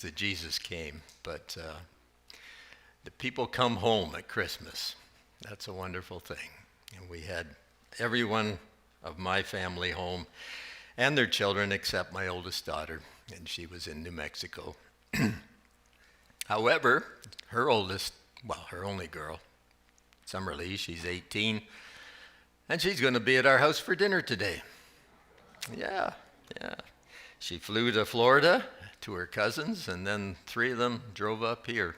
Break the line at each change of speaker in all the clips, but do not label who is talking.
that Jesus came, but the people come home at Christmas. That's a wonderful thing. And we had everyone of my family home and their children except my oldest daughter, and she was in New Mexico. However, her only girl, Summer Lee, she's 18, and she's going to be at our house for dinner today. Yeah. She flew to Florida to her cousins, and then 3 of them drove up here.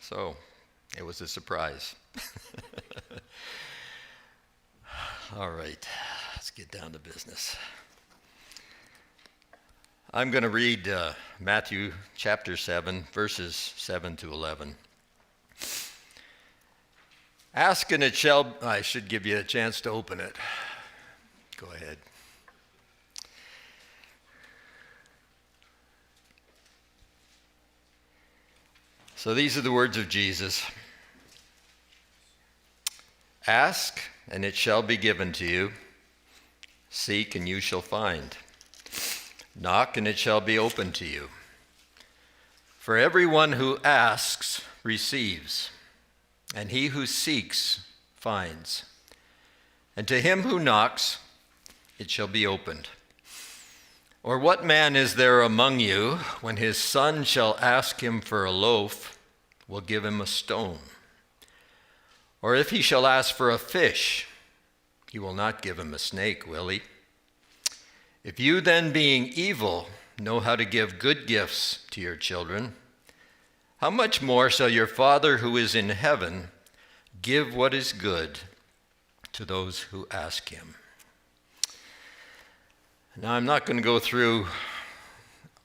So it was a surprise. All right, let's get down to business. I'm going to read Matthew chapter 7, verses 7 to 11. Ask and it shall, I should give you a chance to open it. Go ahead. So these are the words of Jesus. Ask, and it shall be given to you. Seek, and you shall find. Knock, and it shall be opened to you. For everyone who asks receives, and he who seeks finds. And to him who knocks, it shall be opened. Or what man is there among you, when his son shall ask him for a loaf, will give him a stone? Or if he shall ask for a fish, he will not give him a snake, will he? If you then, being evil, know how to give good gifts to your children, how much more shall your Father who is in heaven give what is good to those who ask him? Now, I'm not going to go through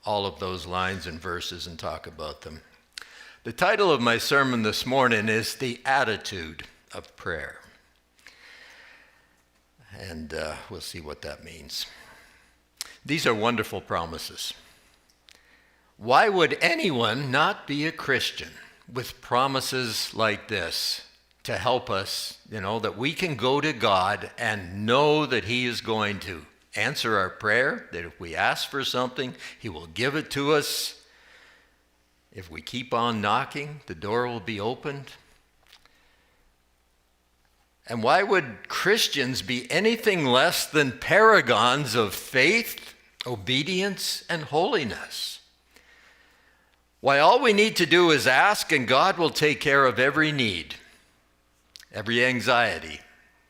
all of those lines and verses and talk about them. The title of my sermon this morning is The Attitude of Prayer. And we'll see what that means. These are wonderful promises. Why would anyone not be a Christian with promises like this to help us, that we can go to God and know that he is going to answer our prayer, that if we ask for something, he will give it to us. If we keep on knocking, the door will be opened. And why would Christians be anything less than paragons of faith, obedience, and holiness? Why, all we need to do is ask, and God will take care of every need, every anxiety,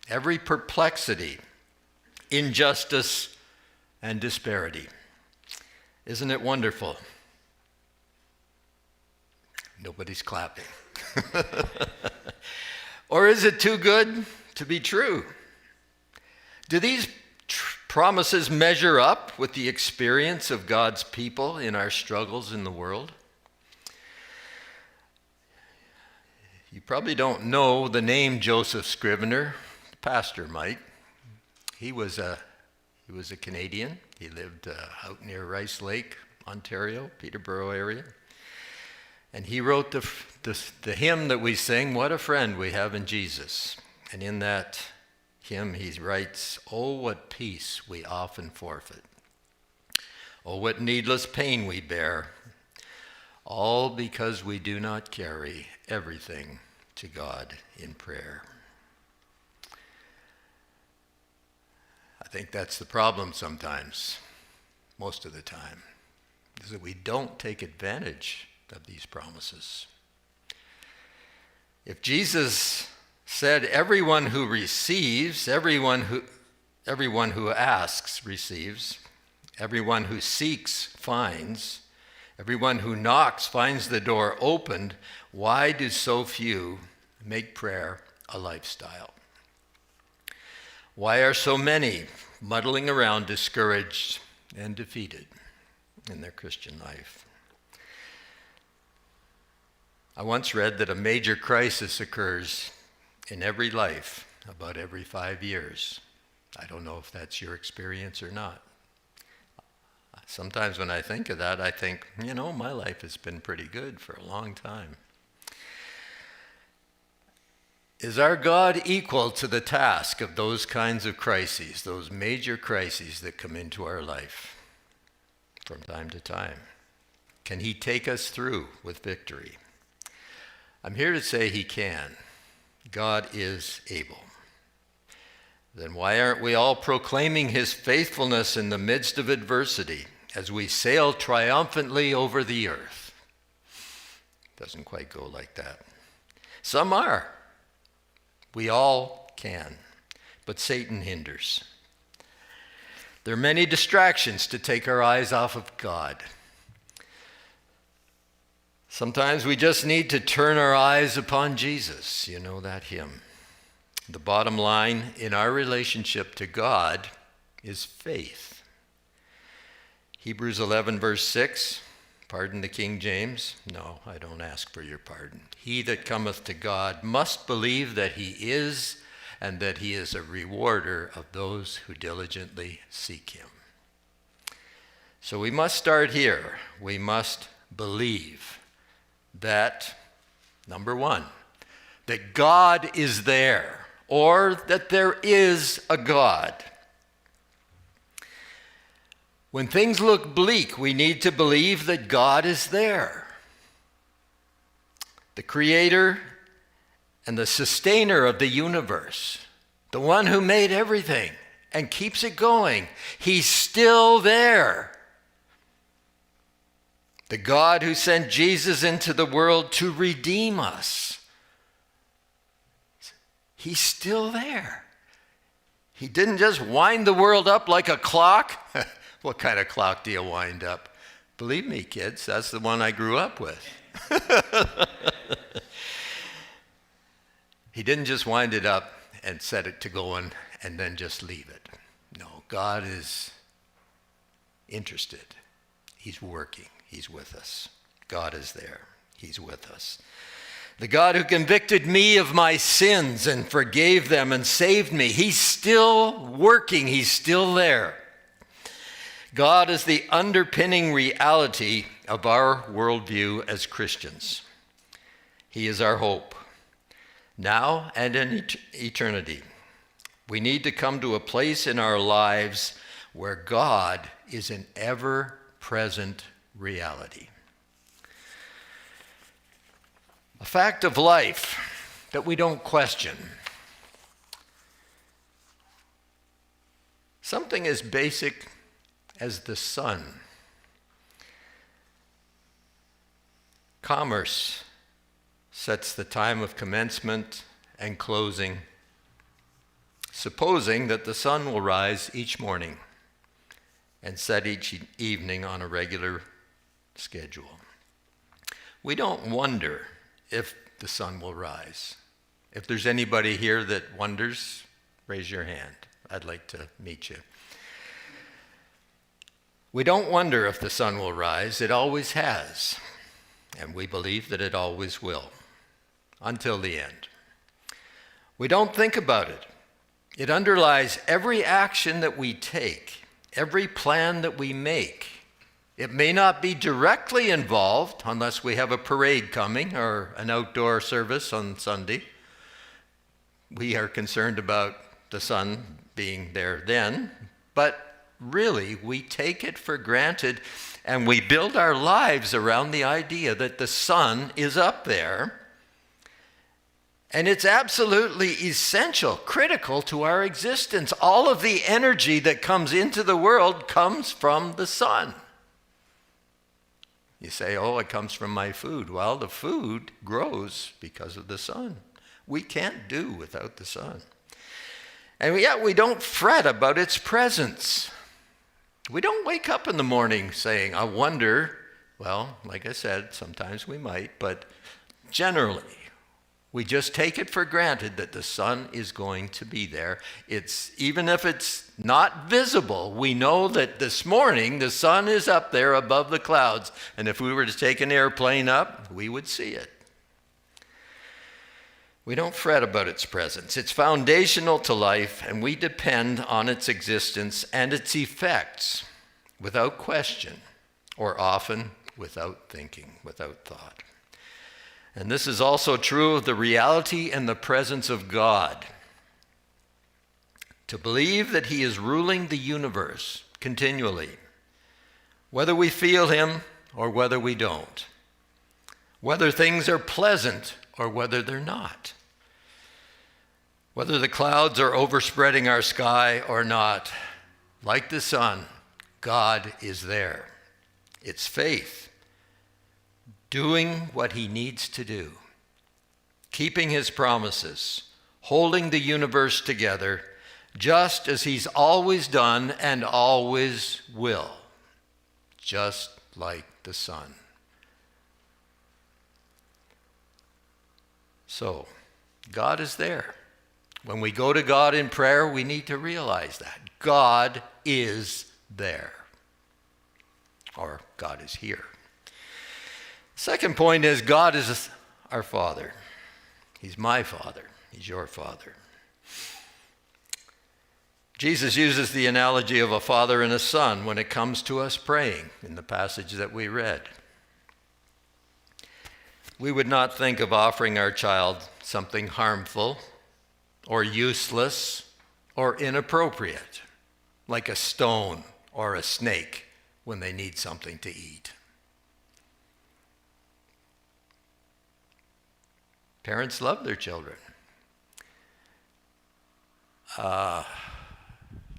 every perplexity, injustice, and disparity. Isn't it wonderful? Nobody's clapping. Or is it too good to be true? Do these promises measure up with the experience of God's people in our struggles in the world? You probably don't know the name Joseph Scrivener. The pastor might. He was a Canadian. He lived out near Rice Lake, Ontario, Peterborough area. And he wrote the hymn that we sing, What a Friend We Have in Jesus. And in that hymn he writes, Oh, what peace we often forfeit. Oh, what needless pain we bear. All because we do not carry everything to God in prayer. I think that's the problem sometimes, most of the time, is that we don't take advantage of these promises. If Jesus said everyone who receives, everyone who asks receives, everyone who seeks finds, everyone who knocks finds the door opened, why do so few make prayer a lifestyle? Why are so many muddling around discouraged and defeated in their Christian life? I once read that a major crisis occurs in every life about every 5 years. I don't know if that's your experience or not. Sometimes when I think of that, I think, my life has been pretty good for a long time. Is our God equal to the task of those kinds of crises, those major crises that come into our life from time to time? Can he take us through with victory? I'm here to say he can. God is able. Then why aren't we all proclaiming his faithfulness in the midst of adversity as we sail triumphantly over the earth? Doesn't quite go like that. Some are. We all can. But Satan hinders. There are many distractions to take our eyes off of God. Sometimes we just need to turn our eyes upon Jesus. You know that hymn. The bottom line in our relationship to God is faith. Hebrews 11 verse 6, pardon the King James. No, I don't ask for your pardon. He that cometh to God must believe that he is, and that he is a rewarder of those who diligently seek him. So we must start here. We must believe that, number one, that God is there, or that there is a God. When things look bleak, we need to believe that God is there. The creator and the sustainer of the universe, the one who made everything and keeps it going, he's still there. The God who sent Jesus into the world to redeem us, he's still there. He didn't just wind the world up like a clock. What kind of clock do you wind up? Believe me, kids, that's the one I grew up with. He didn't just wind it up and set it to going and then just leave it. No, God is interested. He's working. He's with us. God is there. He's with us. The God who convicted me of my sins and forgave them and saved me, he's still working. He's still there. God is the underpinning reality of our worldview as Christians. He is our hope, now and in eternity. We need to come to a place in our lives where God is an ever-present reality. A fact of life that we don't question. Something as basic as the sun. Commerce sets the time of commencement and closing, supposing that the sun will rise each morning and set each evening on a regular schedule. We don't wonder if the sun will rise. If there's anybody here that wonders, raise your hand. I'd like to meet you. We don't wonder if the sun will rise. It always has. And we believe that it always will, until the end. We don't think about it. It underlies every action that we take, every plan that we make. It may not be directly involved unless we have a parade coming or an outdoor service on Sunday. We are concerned about the sun being there then, but really we take it for granted and we build our lives around the idea that the sun is up there. And it's absolutely essential, critical to our existence. All of the energy that comes into the world comes from the sun. You say, oh, it comes from my food. Well, the food grows because of the sun. We can't do without the sun. And yet we don't fret about its presence. We don't wake up in the morning saying, I wonder. Well, like I said, sometimes we might, but generally, we just take it for granted that the sun is going to be there. Even if it's not visible, we know that this morning the sun is up there above the clouds. And if we were to take an airplane up, we would see it. We don't fret about its presence. It's foundational to life, and we depend on its existence and its effects without question, or often without thinking, without thought. And this is also true of the reality and the presence of God. To believe that he is ruling the universe continually, whether we feel him or whether we don't, whether things are pleasant or whether they're not, whether the clouds are overspreading our sky or not. Like the sun, God is there. It's faith, doing what he needs to do, keeping his promises, holding the universe together, just as he's always done and always will, just like the sun. So, God is there. When we go to God in prayer, we need to realize that God is there, or God is here. Second point is God is our Father. He's my Father. He's your Father. Jesus uses the analogy of a father and a son when it comes to us praying in the passage that we read. We would not think of offering our child something harmful or useless or inappropriate, like a stone or a snake when they need something to eat. Parents love their children.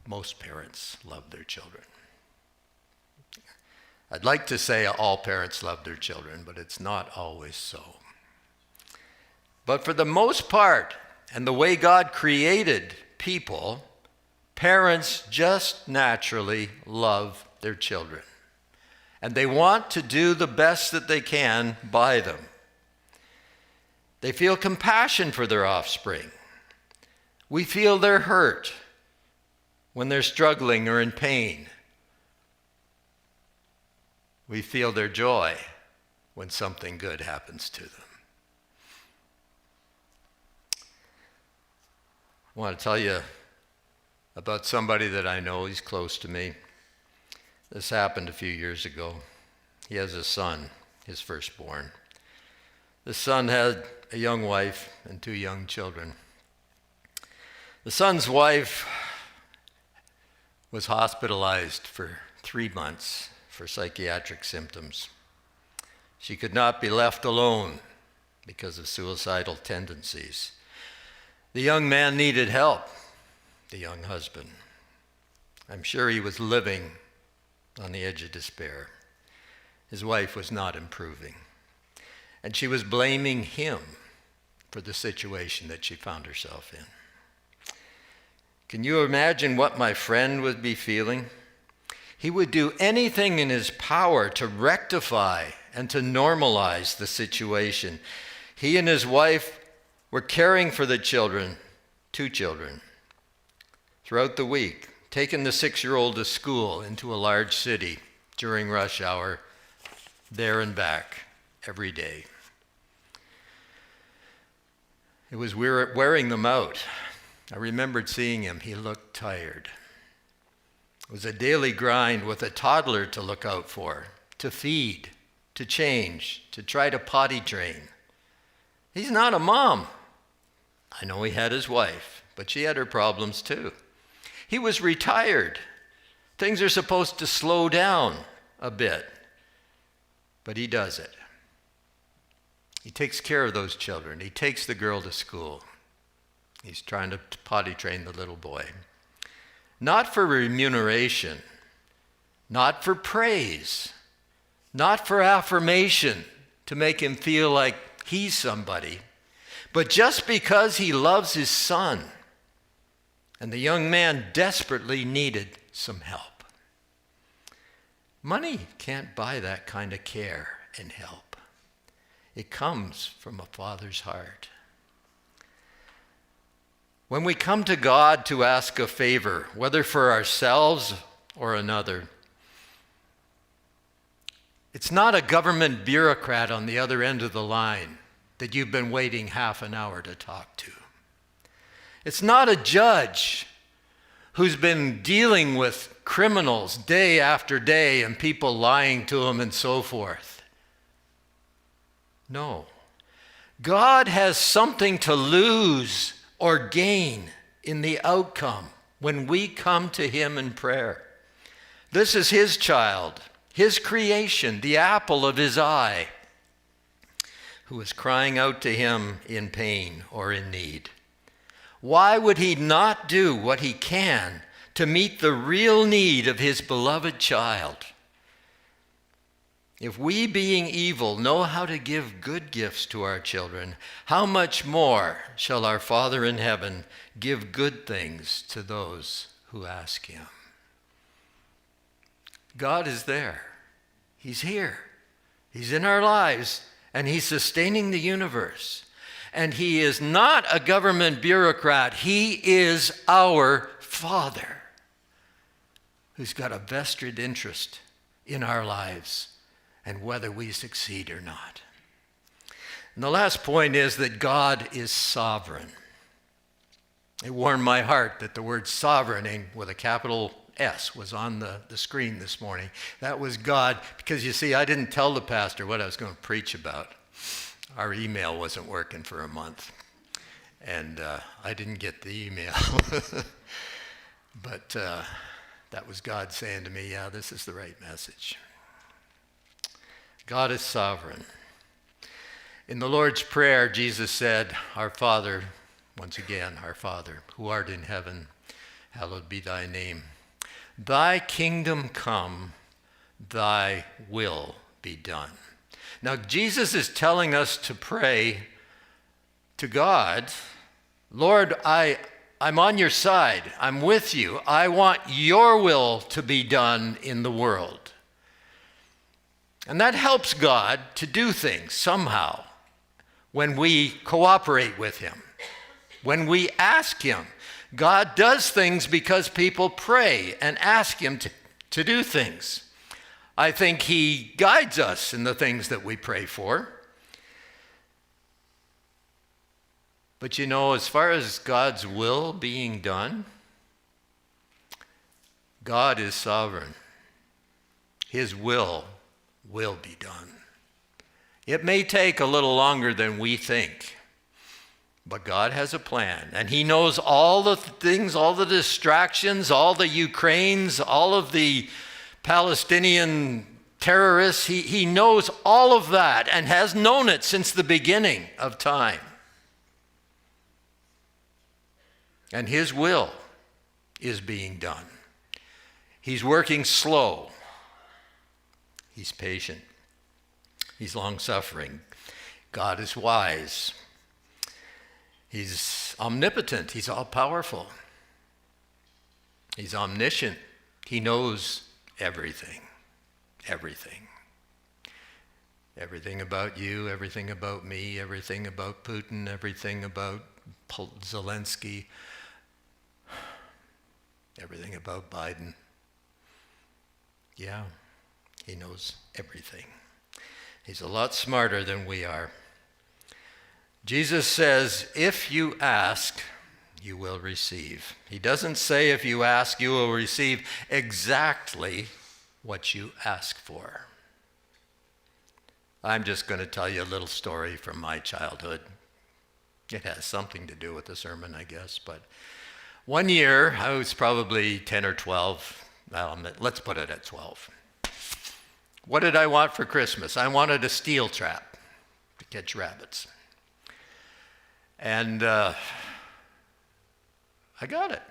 Most parents love their children. I'd like to say all parents love their children, but it's not always so. But for the most part, and the way God created people, parents just naturally love their children. And they want to do the best that they can by them. They feel compassion for their offspring. We feel their hurt when they're struggling or in pain. We feel their joy when something good happens to them. I want to tell you about somebody that I know. He's close to me. This happened a few years ago. He has a son, his firstborn. The son had a young wife and 2 young children. The son's wife was hospitalized for 3 months for psychiatric symptoms. She could not be left alone because of suicidal tendencies. The young man needed help, the young husband. I'm sure he was living on the edge of despair. His wife was not improving, and she was blaming him for the situation that she found herself in. Can you imagine what my friend would be feeling? He would do anything in his power to rectify and to normalize the situation. He and his wife were caring for the children, 2 children, throughout the week, taking the 6-year-old to school into a large city during rush hour, there and back every day. It was wearing them out. I remembered seeing him. He looked tired. It was a daily grind with a toddler to look out for, to feed, to change, to try to potty train. He's not a mom. I know he had his wife, but she had her problems too. He was retired. Things are supposed to slow down a bit, but he does it. He takes care of those children. He takes the girl to school. He's trying to potty train the little boy. Not for remuneration, not for praise, not for affirmation to make him feel like he's somebody, but just because he loves his son. And the young man desperately needed some help. Money can't buy that kind of care and help. It comes from a father's heart. When we come to God to ask a favor, whether for ourselves or another, it's not a government bureaucrat on the other end of the line that you've been waiting half an hour to talk to. It's not a judge who's been dealing with criminals day after day and people lying to him and so forth. No. God has something to lose or gain in the outcome when we come to him in prayer. This is his child. his creation, the apple of his eye, who is crying out to him in pain or in need. Why would he not do what he can to meet the real need of his beloved child? If we, being evil, know how to give good gifts to our children, how much more shall our Father in heaven give good things to those who ask him? God is there. He's here. He's in our lives, and he's sustaining the universe. And he is not a government bureaucrat. He is our Father, who's got a vested interest in our lives and whether we succeed or not. And the last point is that God is sovereign. It warmed my heart that the word sovereign with a capital S was on the screen this morning. That was God, because you see, I didn't tell the pastor what I was going to preach about. Our email wasn't working for a month, and I didn't get the email. But that was God saying to me, yeah, this is the right message. God is sovereign. In the Lord's Prayer, Jesus said, Our Father, once again, our Father, who art in heaven, hallowed be thy name. Thy kingdom come, thy will be done. Now, Jesus is telling us to pray to God, Lord, I'm on your side. I'm with you. I want your will to be done in the world. And that helps God to do things somehow when we cooperate with him, when we ask him. God does things because people pray and ask him to do things. I think he guides us in the things that we pray for. But you know, as far as God's will being done, God is sovereign. His will be done. It may take a little longer than we think, but God has a plan, and he knows all the things, all the distractions, all the Ukraines, all of the Palestinian terrorists. He knows all of that and has known it since the beginning of time. And his will is being done. He's working slow. He's patient. He's long-suffering. God is wise. He's omnipotent. He's all-powerful. He's omniscient. He knows everything. Everything. Everything about you, everything about me, everything about Putin, everything about Zelensky, everything about Biden. Yeah, he knows everything. He's a lot smarter than we are. Jesus says, if you ask, you will receive. He doesn't say if you ask, you will receive exactly what you ask for. I'm just going to tell you a little story from my childhood. It has something to do with the sermon, I guess. But one year, I was probably 10 or 12. Let's put it at 12. What did I want for Christmas? I wanted a steel trap to catch rabbits. And I got it.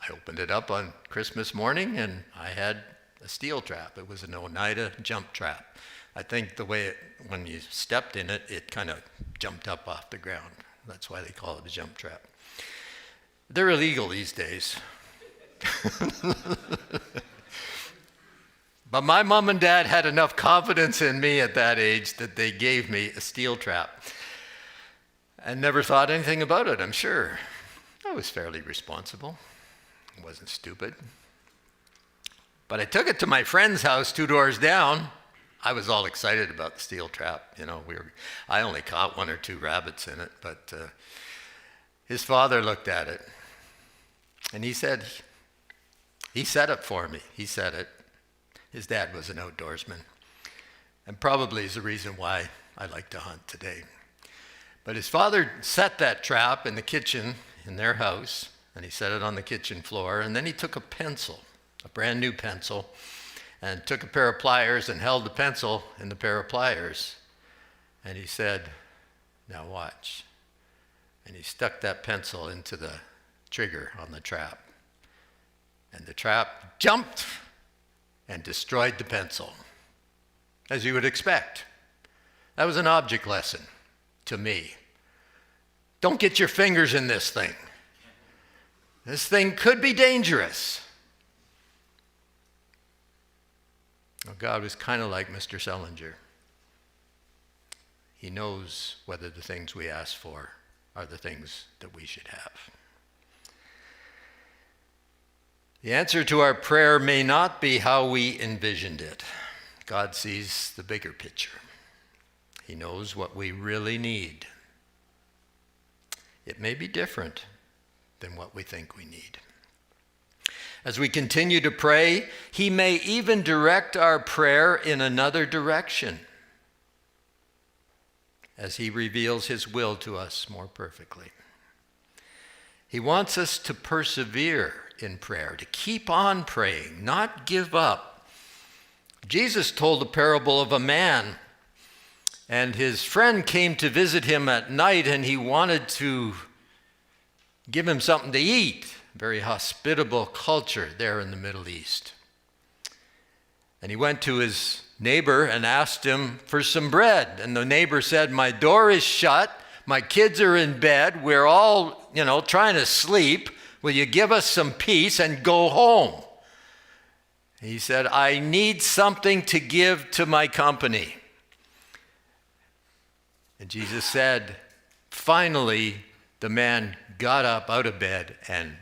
I opened it up on Christmas morning, and I had a steel trap. It was an Oneida jump trap. I think the way when you stepped in it, it kind of jumped up off the ground. That's why they call it a jump trap. They're illegal these days. But my mom and dad had enough confidence in me at that age that they gave me a steel trap. And never thought anything about it, I'm sure. I was fairly responsible. I wasn't stupid. But I took it to my friend's house 2 doors down. I was all excited about the steel trap. You know, I only caught 1 or 2 rabbits in it, but his father looked at it. And he said it for me. He said it. His dad was an outdoorsman. And probably is the reason why I like to hunt today. But his father set that trap in the kitchen in their house, and he set it on the kitchen floor, and then he took a pencil, a brand new pencil, and took a pair of pliers and held the pencil in the pair of pliers. And he said, "Now watch." And he stuck that pencil into the trigger on the trap. And the trap jumped and destroyed the pencil, as you would expect. That was an object lesson to me. Don't get your fingers in this thing. This thing could be dangerous. Well, God was kind of like Mr. Sellinger. He knows whether the things we ask for are the things that we should have. The answer to our prayer may not be how we envisioned it. God sees the bigger picture. He knows what we really need. It may be different than what we think we need. As we continue to pray, he may even direct our prayer in another direction as he reveals his will to us more perfectly. He wants us to persevere in prayer, to keep on praying, not give up. Jesus told a parable of a man, and his friend came to visit him at night, and he wanted to give him something to eat. Very hospitable culture there in the Middle East. And he went to his neighbor and asked him for some bread. And the neighbor said, "My door is shut. My kids are in bed. We're all, trying to sleep. Will you give us some peace and go home?" He said, "I need something to give to my company." And Jesus said, finally, the man got up out of bed and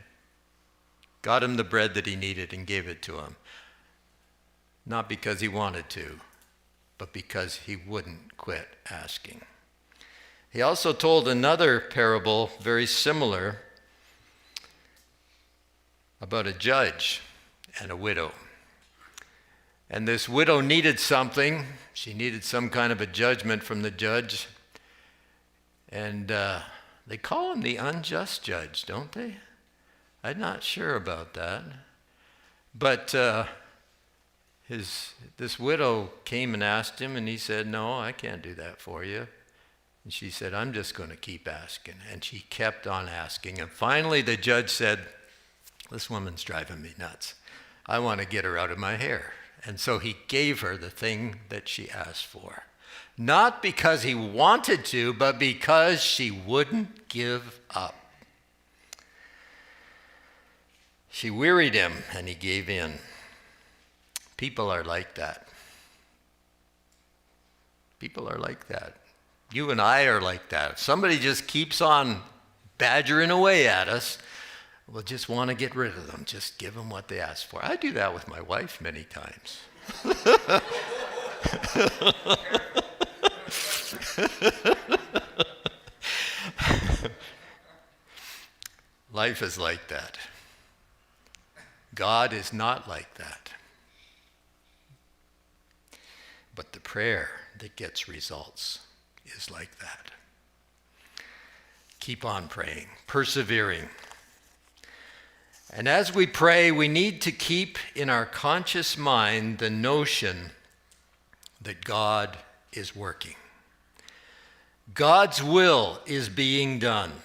got him the bread that he needed and gave it to him. Not because he wanted to, but because he wouldn't quit asking. He also told another parable, very similar, about a judge and a widow. And this widow needed something. She needed some kind of a judgment from the judge. And they call him the unjust judge, don't they? I'm not sure about that. But this widow came and asked him, and he said, "No, I can't do that for you." And she said, "I'm just going to keep asking." And she kept on asking. And finally the judge said, "This woman's driving me nuts. I want to get her out of my hair." And so he gave her the thing that she asked for. Not because he wanted to, but because she wouldn't give up. She wearied him, and he gave in. People are like that. People are like that. You and I are like that. If somebody just keeps on badgering away at us, we'll just want to get rid of them. Just give them what they ask for. I do that with my wife many times. Life is like that. God is not like that. But the prayer that gets results is like that. Keep on praying, persevering. And as we pray, we need to keep in our conscious mind the notion that God is working. God's will is being done.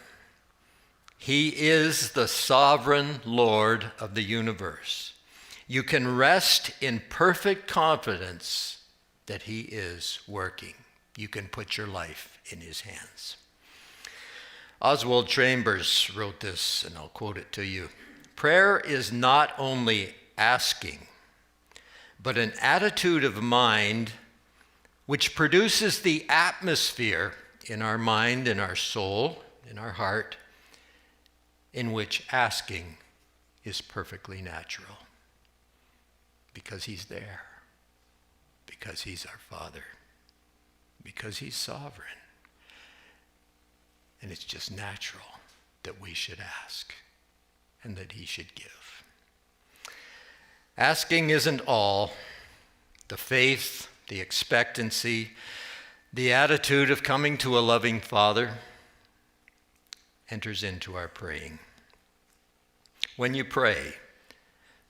He is the sovereign Lord of the universe. You can rest in perfect confidence that he is working. You can put your life in his hands. Oswald Chambers wrote this, and I'll quote it to you. "Prayer is not only asking, but an attitude of mind which produces the atmosphere in our mind, in our soul, in our heart, in which asking is perfectly natural. Because he's there. Because he's our Father. Because he's sovereign. And it's just natural that we should ask and that he should give. Asking isn't all. The faith, the expectancy, the attitude of coming to a loving Father enters into our praying. When you pray,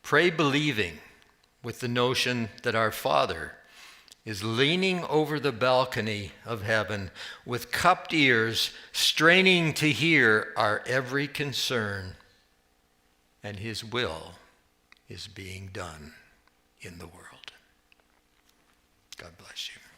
pray believing with the notion that our Father is leaning over the balcony of heaven with cupped ears, straining to hear our every concern, and his will is being done in the world. God bless you.